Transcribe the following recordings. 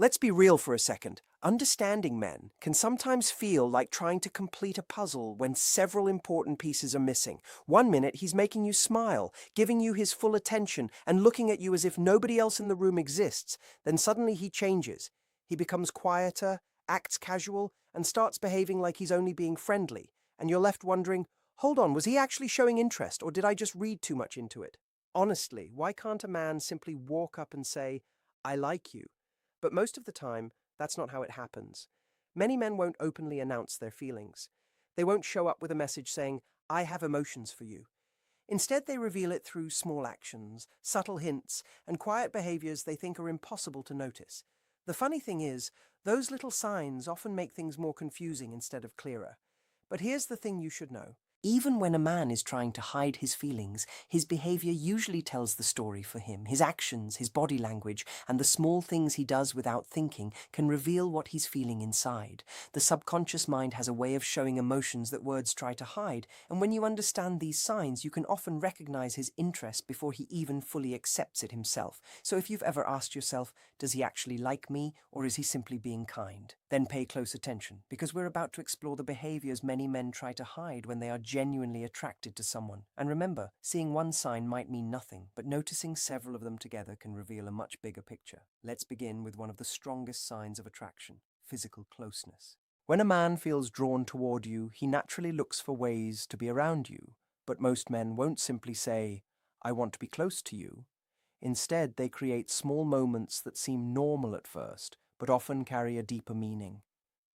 Let's be real for a second. Understanding men can sometimes feel like trying to complete a puzzle when several important pieces are missing. One minute he's making you smile, giving you his full attention, and looking at you as if nobody else in the room exists. Then suddenly he changes. He becomes quieter, acts casual, and starts behaving like he's only being friendly. And you're left wondering, hold on, was he actually showing interest, or did I just read too much into it? Honestly, why can't a man simply walk up and say, I like you? But most of the time, that's not how it happens. Many men won't openly announce their feelings. They won't show up with a message saying, I have emotions for you. Instead, they reveal it through small actions, subtle hints, and quiet behaviors they think are impossible to notice. The funny thing is, those little signs often make things more confusing instead of clearer. But here's the thing you should know. Even when a man is trying to hide his feelings, his behavior usually tells the story for him. His actions, his body language, and the small things he does without thinking can reveal what he's feeling inside. The subconscious mind has a way of showing emotions that words try to hide, and when you understand these signs, you can often recognize his interest before he even fully accepts it himself. So if you've ever asked yourself, does he actually like me, or is he simply being kind? Then pay close attention, because we're about to explore the behaviors many men try to hide when they are genuinely attracted to someone. And remember, seeing one sign might mean nothing, but noticing several of them together can reveal a much bigger picture. Let's begin with one of the strongest signs of attraction: physical closeness. When a man feels drawn toward you, he naturally looks for ways to be around you. But most men won't simply say, I want to be close to you. Instead, they create small moments that seem normal at first, but often carry a deeper meaning.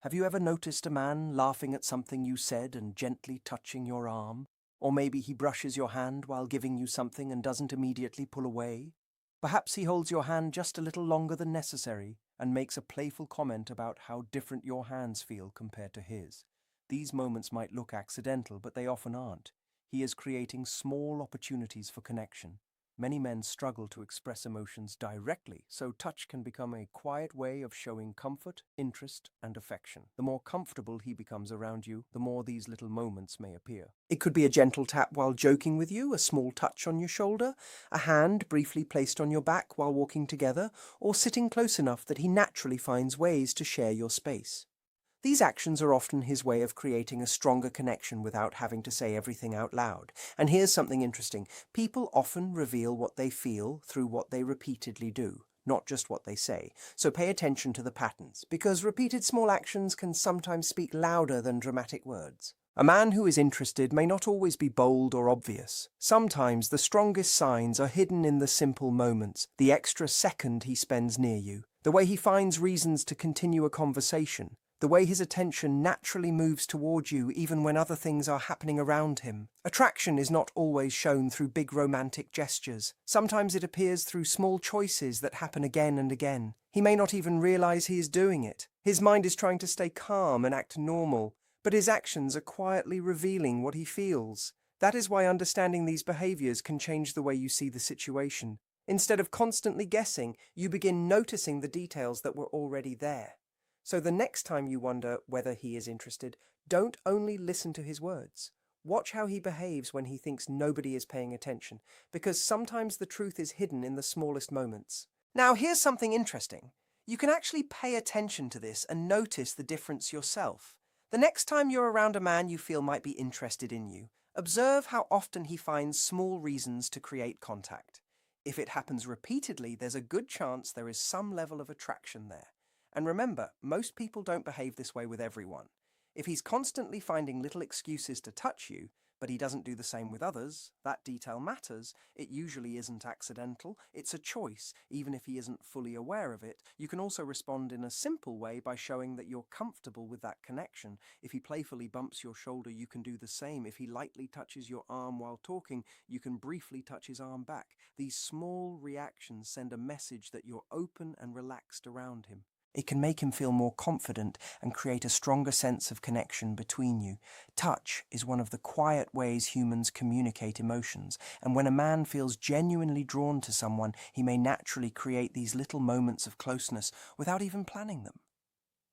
Have you ever noticed a man laughing at something you said and gently touching your arm? Or maybe he brushes your hand while giving you something and doesn't immediately pull away? Perhaps he holds your hand just a little longer than necessary and makes a playful comment about how different your hands feel compared to his. These moments might look accidental, but they often aren't. He is creating small opportunities for connection. Many men struggle to express emotions directly, so touch can become a quiet way of showing comfort, interest, and affection. The more comfortable he becomes around you, the more these little moments may appear. It could be a gentle tap while joking with you, a small touch on your shoulder, a hand briefly placed on your back while walking together, or sitting close enough that he naturally finds ways to share your space. These actions are often his way of creating a stronger connection without having to say everything out loud. And here's something interesting. People often reveal what they feel through what they repeatedly do, not just what they say. So pay attention to the patterns, because repeated small actions can sometimes speak louder than dramatic words. A man who is interested may not always be bold or obvious. Sometimes the strongest signs are hidden in the simple moments, the extra second he spends near you, the way he finds reasons to continue a conversation, the way his attention naturally moves toward you even when other things are happening around him. Attraction is not always shown through big romantic gestures. Sometimes it appears through small choices that happen again and again. He may not even realize he is doing it. His mind is trying to stay calm and act normal, but his actions are quietly revealing what he feels. That is why understanding these behaviors can change the way you see the situation. Instead of constantly guessing, you begin noticing the details that were already there. So the next time you wonder whether he is interested, don't only listen to his words. Watch how he behaves when he thinks nobody is paying attention, because sometimes the truth is hidden in the smallest moments. Now, here's something interesting. You can actually pay attention to this and notice the difference yourself. The next time you're around a man you feel might be interested in you, observe how often he finds small reasons to create contact. If it happens repeatedly, there's a good chance there is some level of attraction there. And remember, most people don't behave this way with everyone. If he's constantly finding little excuses to touch you, but he doesn't do the same with others, that detail matters. It usually isn't accidental. It's a choice, even if he isn't fully aware of it. You can also respond in a simple way by showing that you're comfortable with that connection. If he playfully bumps your shoulder, you can do the same. If he lightly touches your arm while talking, you can briefly touch his arm back. These small reactions send a message that you're open and relaxed around him. It can make him feel more confident and create a stronger sense of connection between you. Touch is one of the quiet ways humans communicate emotions, and when a man feels genuinely drawn to someone, he may naturally create these little moments of closeness without even planning them.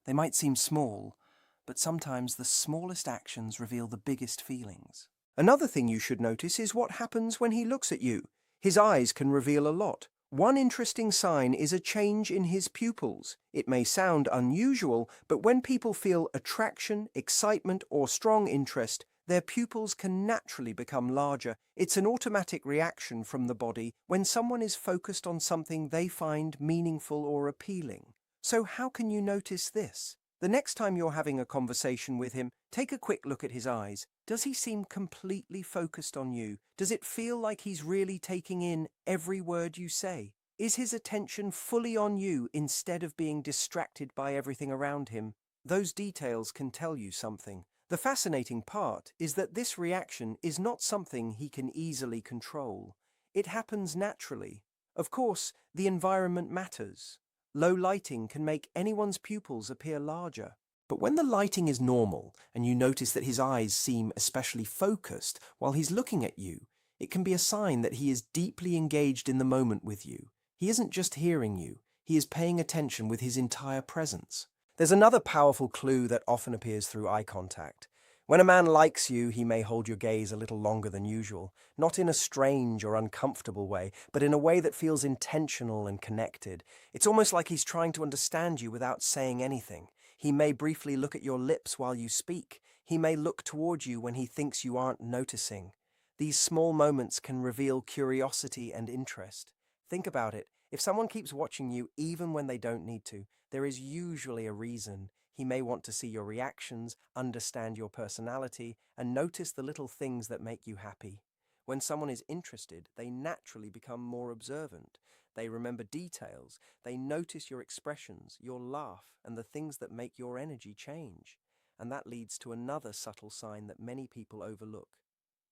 They might seem small, but sometimes the smallest actions reveal the biggest feelings. Another thing you should notice is what happens when he looks at you. His eyes can reveal a lot. One interesting sign is a change in his pupils. It may sound unusual, but when people feel attraction, excitement, or strong interest, their pupils can naturally become larger. It's an automatic reaction from the body when someone is focused on something they find meaningful or appealing. So how can you notice this? The next time you're having a conversation with him, take a quick look at his eyes. Does he seem completely focused on you? Does it feel like he's really taking in every word you say? Is his attention fully on you instead of being distracted by everything around him? Those details can tell you something. The fascinating part is that this reaction is not something he can easily control. It happens naturally. Of course, the environment matters. Low lighting can make anyone's pupils appear larger. But when the lighting is normal and you notice that his eyes seem especially focused while he's looking at you, it can be a sign that he is deeply engaged in the moment with you. He isn't just hearing you, he is paying attention with his entire presence. There's another powerful clue that often appears through eye contact. When a man likes you, he may hold your gaze a little longer than usual, not in a strange or uncomfortable way, but in a way that feels intentional and connected. It's almost like he's trying to understand you without saying anything. He may briefly look at your lips while you speak. He may look toward you when he thinks you aren't noticing. These small moments can reveal curiosity and interest. Think about it. If someone keeps watching you even when they don't need to, there is usually a reason. He may want to see your reactions, understand your personality, and notice the little things that make you happy. When someone is interested, they naturally become more observant. They remember details. They notice your expressions, your laugh, and the things that make your energy change. And that leads to another subtle sign that many people overlook: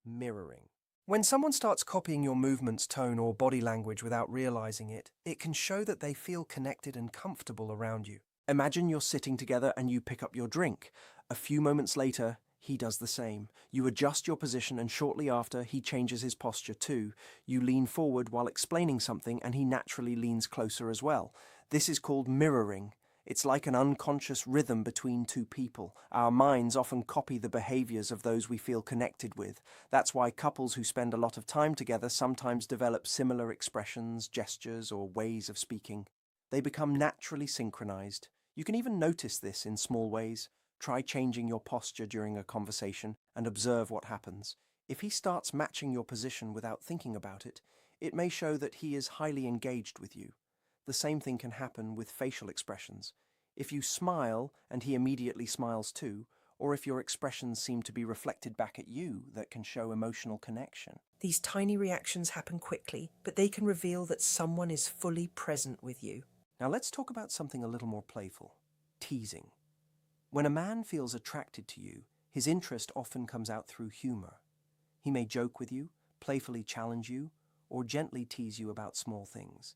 mirroring. When someone starts copying your movements, tone, or body language without realizing it, it can show that they feel connected and comfortable around you. Imagine you're sitting together and you pick up your drink. A few moments later, he does the same. You adjust your position and shortly after, he changes his posture too. You lean forward while explaining something and he naturally leans closer as well. This is called mirroring. It's like an unconscious rhythm between two people. Our minds often copy the behaviors of those we feel connected with. That's why couples who spend a lot of time together sometimes develop similar expressions, gestures, or ways of speaking. They become naturally synchronized. You can even notice this in small ways. Try changing your posture during a conversation and observe what happens. If he starts matching your position without thinking about it, it may show that he is highly engaged with you. The same thing can happen with facial expressions. If you smile and he immediately smiles too, or if your expressions seem to be reflected back at you, that can show emotional connection. These tiny reactions happen quickly, but they can reveal that someone is fully present with you. Now let's talk about something a little more playful: teasing. When a man feels attracted to you, his interest often comes out through humor. He may joke with you, playfully challenge you, or gently tease you about small things.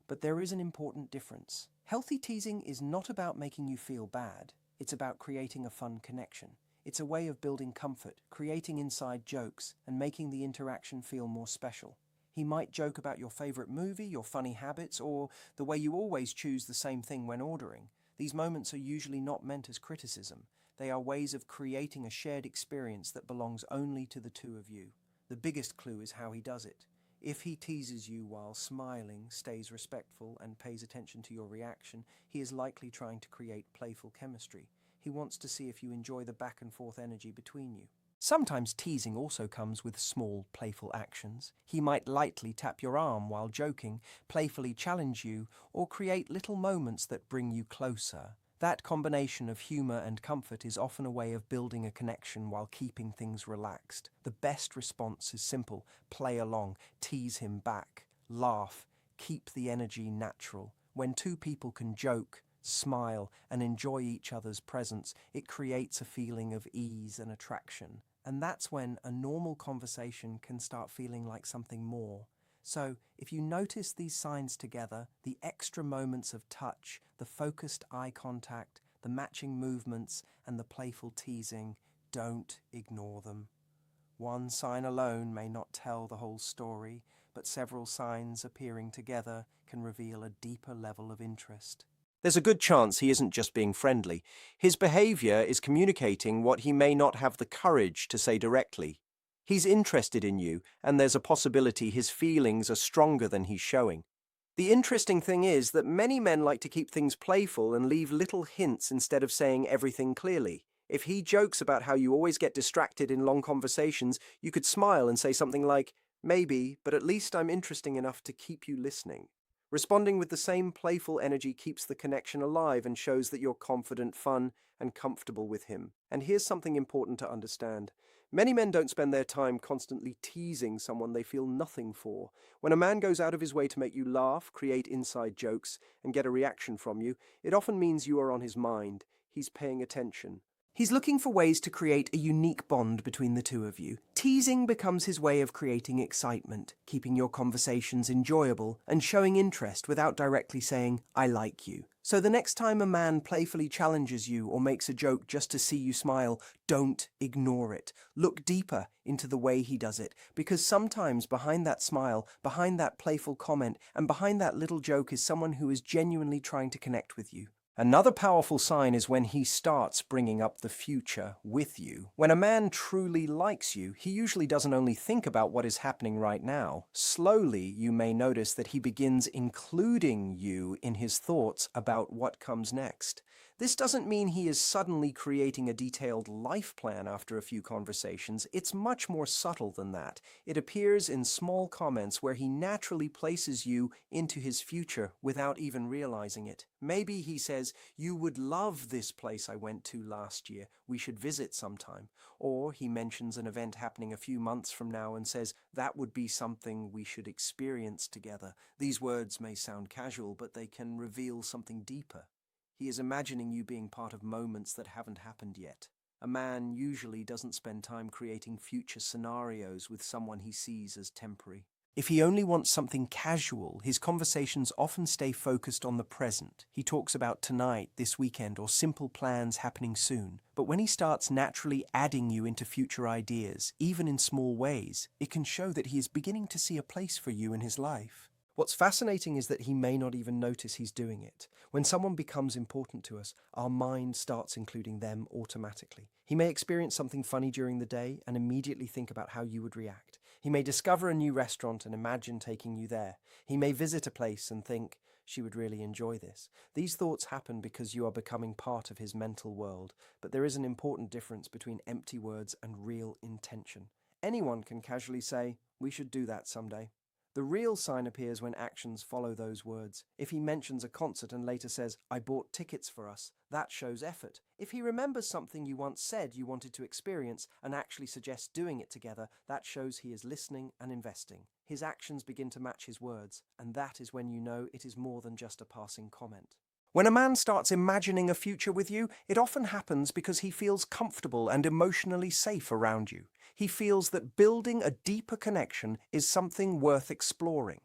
But there is an important difference. Healthy teasing is not about making you feel bad. It's about creating a fun connection. It's a way of building comfort, creating inside jokes, and making the interaction feel more special. He might joke about your favorite movie, your funny habits, or the way you always choose the same thing when ordering. These moments are usually not meant as criticism. They are ways of creating a shared experience that belongs only to the two of you. The biggest clue is how he does it. If he teases you while smiling, stays respectful, and pays attention to your reaction, he is likely trying to create playful chemistry. He wants to see if you enjoy the back and forth energy between you. Sometimes teasing also comes with small, playful actions. He might lightly tap your arm while joking, playfully challenge you, or create little moments that bring you closer. That combination of humor and comfort is often a way of building a connection while keeping things relaxed. The best response is simple: play along, tease him back, laugh, keep the energy natural. When two people can joke, smile, and enjoy each other's presence, it creates a feeling of ease and attraction. And that's when a normal conversation can start feeling like something more. So, if you notice these signs together, the extra moments of touch, the focused eye contact, the matching movements, and the playful teasing, don't ignore them. One sign alone may not tell the whole story, but several signs appearing together can reveal a deeper level of interest. There's a good chance he isn't just being friendly. His behavior is communicating what he may not have the courage to say directly. He's interested in you, and there's a possibility his feelings are stronger than he's showing. The interesting thing is that many men like to keep things playful and leave little hints instead of saying everything clearly. If he jokes about how you always get distracted in long conversations, you could smile and say something like, maybe, but at least I'm interesting enough to keep you listening. Responding with the same playful energy keeps the connection alive and shows that you're confident, fun, and comfortable with him. And here's something important to understand. Many men don't spend their time constantly teasing someone they feel nothing for. When a man goes out of his way to make you laugh, create inside jokes, and get a reaction from you, it often means you are on his mind. He's paying attention. He's looking for ways to create a unique bond between the two of you. Teasing becomes his way of creating excitement, keeping your conversations enjoyable, and showing interest without directly saying, I like you. So the next time a man playfully challenges you or makes a joke just to see you smile, don't ignore it. Look deeper into the way he does it, because sometimes behind that smile, behind that playful comment, and behind that little joke is someone who is genuinely trying to connect with you. Another powerful sign is when he starts bringing up the future with you. When a man truly likes you, he usually doesn't only think about what is happening right now. Slowly, you may notice that he begins including you in his thoughts about what comes next. This doesn't mean he is suddenly creating a detailed life plan after a few conversations. It's much more subtle than that. It appears in small comments where he naturally places you into his future without even realizing it. Maybe he says, you would love this place I went to last year. We should visit sometime. Or he mentions an event happening a few months from now and says, that would be something we should experience together. These words may sound casual, but they can reveal something deeper. He is imagining you being part of moments that haven't happened yet. A man usually doesn't spend time creating future scenarios with someone he sees as temporary. If he only wants something casual, his conversations often stay focused on the present. He talks about tonight, this weekend, or simple plans happening soon. But when he starts naturally adding you into future ideas, even in small ways, it can show that he is beginning to see a place for you in his life. What's fascinating is that he may not even notice he's doing it. When someone becomes important to us, our mind starts including them automatically. He may experience something funny during the day and immediately think about how you would react. He may discover a new restaurant and imagine taking you there. He may visit a place and think, she would really enjoy this. These thoughts happen because you are becoming part of his mental world, but there is an important difference between empty words and real intention. Anyone can casually say, we should do that someday. The real sign appears when actions follow those words. If he mentions a concert and later says, I bought tickets for us, that shows effort. If he remembers something you once said you wanted to experience and actually suggests doing it together, that shows he is listening and investing. His actions begin to match his words, and that is when you know it is more than just a passing comment. When a man starts imagining a future with you, it often happens because he feels comfortable and emotionally safe around you. He feels that building a deeper connection is something worth exploring.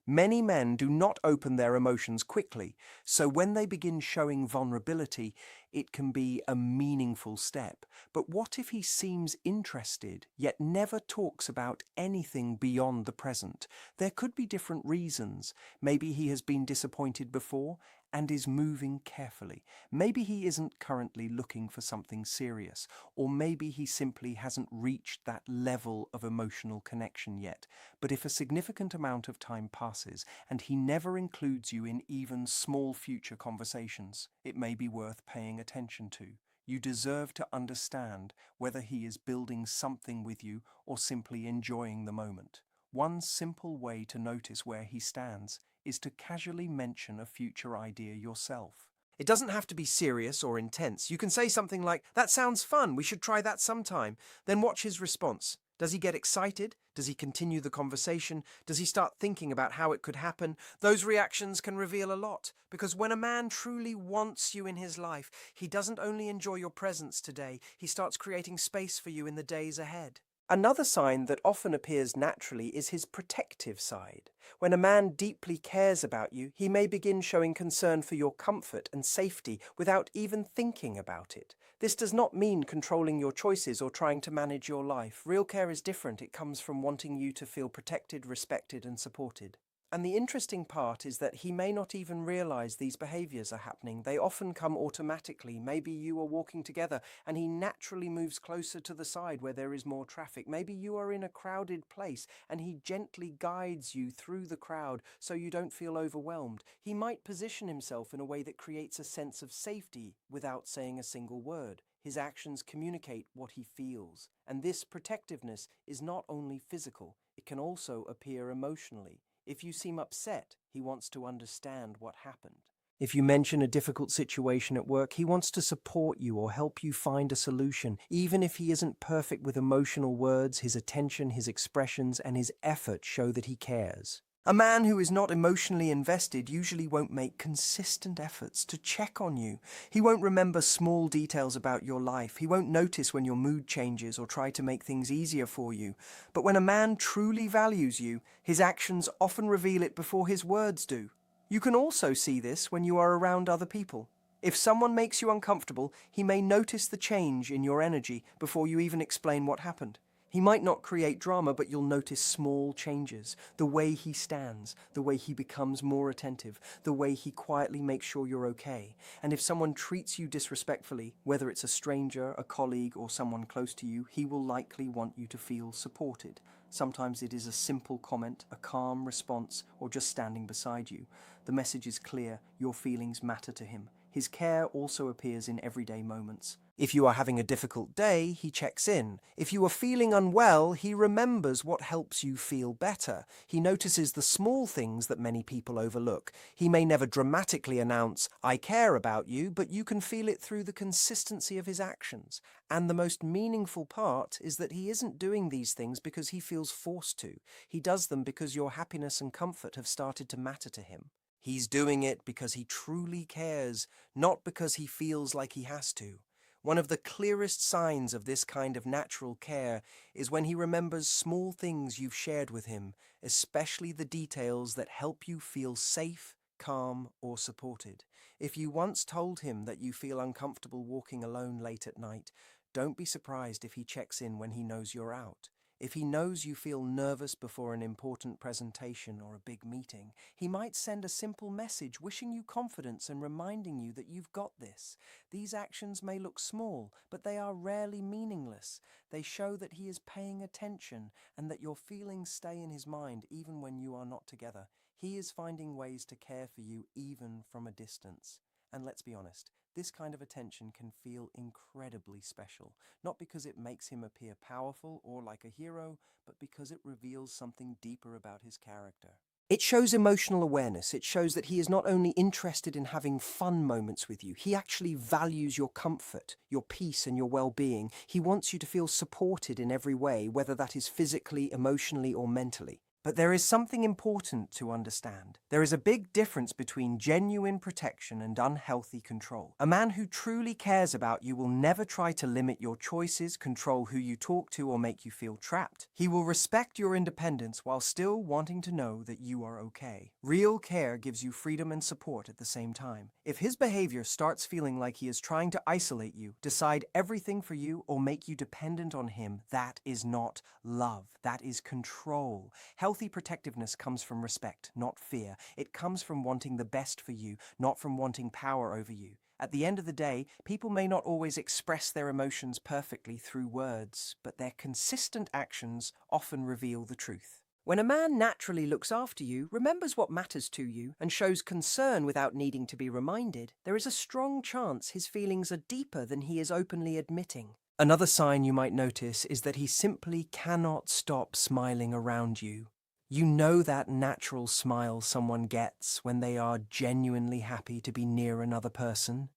Many men do not open their emotions quickly, so when they begin showing vulnerability, it can be a meaningful step. But what if he seems interested, yet never talks about anything beyond the present? There could be different reasons. Maybe he has been disappointed before and is moving carefully. Maybe he isn't currently looking for something serious, or maybe he simply hasn't reached that level of emotional connection yet. But if a significant amount of time passes and he never includes you in even small future conversations, it may be worth paying attention to. You deserve to understand whether he is building something with you or simply enjoying the moment. One simple way to notice where he stands is to casually mention a future idea yourself. It doesn't have to be serious or intense. You can say something like, that sounds fun, we should try that sometime. Then watch his response. Does he get excited? Does he continue the conversation? Does he start thinking about how it could happen? Those reactions can reveal a lot, because when a man truly wants you in his life, he doesn't only enjoy your presence today, he starts creating space for you in the days ahead. Another sign that often appears naturally is his protective side. When a man deeply cares about you, he may begin showing concern for your comfort and safety without even thinking about it. This does not mean controlling your choices or trying to manage your life. Real care is different. It comes from wanting you to feel protected, respected, and supported. And the interesting part is that he may not even realize these behaviors are happening. They often come automatically. Maybe you are walking together and he naturally moves closer to the side where there is more traffic. Maybe you are in a crowded place and he gently guides you through the crowd so you don't feel overwhelmed. He might position himself in a way that creates a sense of safety without saying a single word. His actions communicate what he feels. And this protectiveness is not only physical, it can also appear emotionally. If you seem upset, he wants to understand what happened. If you mention a difficult situation at work, he wants to support you or help you find a solution. Even if he isn't perfect with emotional words, his attention, his expressions, and his effort show that he cares. A man who is not emotionally invested usually won't make consistent efforts to check on you. He won't remember small details about your life. He won't notice when your mood changes or try to make things easier for you. But when a man truly values you, his actions often reveal it before his words do. You can also see this when you are around other people. If someone makes you uncomfortable, he may notice the change in your energy before you even explain what happened. He might not create drama, but you'll notice small changes. The way he stands, the way he becomes more attentive, the way he quietly makes sure you're okay. And if someone treats you disrespectfully, whether it's a stranger, a colleague, or someone close to you, he will likely want you to feel supported. Sometimes it is a simple comment, a calm response, or just standing beside you. The message is clear, your feelings matter to him. His care also appears in everyday moments. If you are having a difficult day, he checks in. If you are feeling unwell, he remembers what helps you feel better. He notices the small things that many people overlook. He may never dramatically announce, "I care about you," but you can feel it through the consistency of his actions. And the most meaningful part is that he isn't doing these things because he feels forced to. He does them because your happiness and comfort have started to matter to him. He's doing it because he truly cares, not because he feels like he has to. One of the clearest signs of this kind of natural care is when he remembers small things you've shared with him, especially the details that help you feel safe, calm, or supported. If you once told him that you feel uncomfortable walking alone late at night, don't be surprised if he checks in when he knows you're out. If he knows you feel nervous before an important presentation or a big meeting, he might send a simple message wishing you confidence and reminding you that you've got this. These actions may look small, but they are rarely meaningless. They show that he is paying attention and that your feelings stay in his mind even when you are not together. He is finding ways to care for you even from a distance. And let's be honest, this kind of attention can feel incredibly special, not because it makes him appear powerful or like a hero, but because it reveals something deeper about his character. It shows emotional awareness. It shows that he is not only interested in having fun moments with you, he actually values your comfort, your peace, and your well-being. He wants you to feel supported in every way, whether that is physically, emotionally, or mentally. But there is something important to understand. There is a big difference between genuine protection and unhealthy control. A man who truly cares about you will never try to limit your choices, control who you talk to, or make you feel trapped. He will respect your independence while still wanting to know that you are okay. Real care gives you freedom and support at the same time. If his behavior starts feeling like he is trying to isolate you, decide everything for you, or make you dependent on him, that is not love. That is control. Healthy protectiveness comes from respect, not fear. It comes from wanting the best for you, not from wanting power over you. At the end of the day, people may not always express their emotions perfectly through words, but their consistent actions often reveal the truth. When a man naturally looks after you, remembers what matters to you, and shows concern without needing to be reminded, there is a strong chance his feelings are deeper than he is openly admitting. Another sign you might notice is that he simply cannot stop smiling around you. You know that natural smile someone gets when they are genuinely happy to be near another person.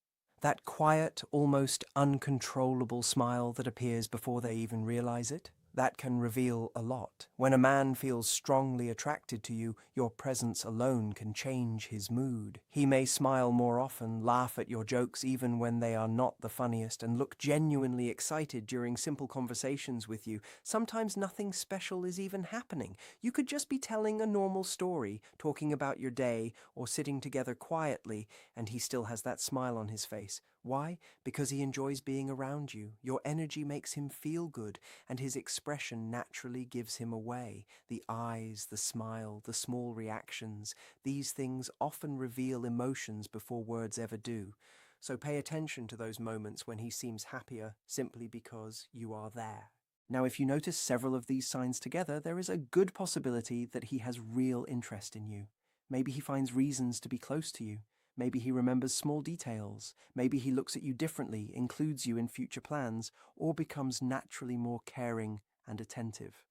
That quiet, almost uncontrollable smile that appears before they even realize it. That can reveal a lot. When a man feels strongly attracted to you, your presence alone can change his mood. He may smile more often, laugh at your jokes even when they are not the funniest, and look genuinely excited during simple conversations with you. Sometimes nothing special is even happening. You could just be telling a normal story, talking about your day, or sitting together quietly, and he still has that smile on his face. Why? Because he enjoys being around you. Your energy makes him feel good, and his expression naturally gives him away. The eyes, the smile, the small reactions, these things often reveal emotions before words ever do. So pay attention to those moments when he seems happier simply because you are there. Now, if you notice several of these signs together, there is a good possibility that he has real interest in you. Maybe he finds reasons to be close to you. Maybe he remembers small details. Maybe he looks at you differently, includes you in future plans, or becomes naturally more caring and attentive.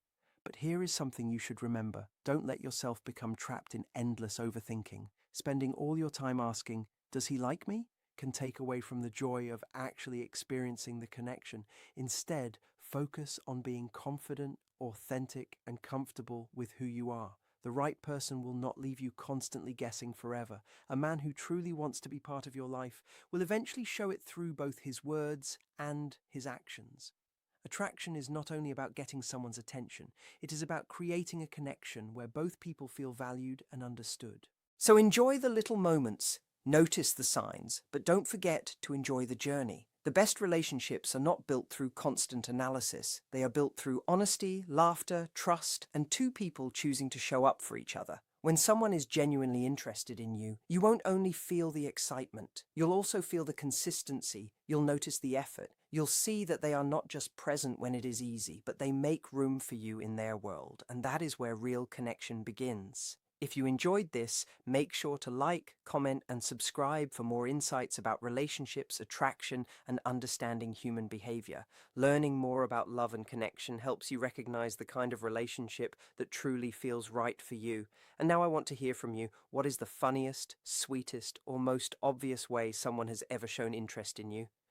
But here is something you should remember. Don't let yourself become trapped in endless overthinking. Spending all your time asking, "Does he like me?" can take away from the joy of actually experiencing the connection. Instead, focus on being confident, authentic, and comfortable with who you are. The right person will not leave you constantly guessing forever. A man who truly wants to be part of your life will eventually show it through both his words and his actions. Attraction is not only about getting someone's attention, it is about creating a connection where both people feel valued and understood. So enjoy the little moments, notice the signs, but don't forget to enjoy the journey. The best relationships are not built through constant analysis. They are built through honesty, laughter, trust, and two people choosing to show up for each other. When someone is genuinely interested in you, you won't only feel the excitement, you'll also feel the consistency, you'll notice the effort, you'll see that they are not just present when it is easy, but they make room for you in their world, and that is where real connection begins. If you enjoyed this, make sure to like, comment, and subscribe for more insights about relationships, attraction, and understanding human behavior. Learning more about love and connection helps you recognize the kind of relationship that truly feels right for you. And now I want to hear from you. What is the funniest, sweetest, or most obvious way someone has ever shown interest in you?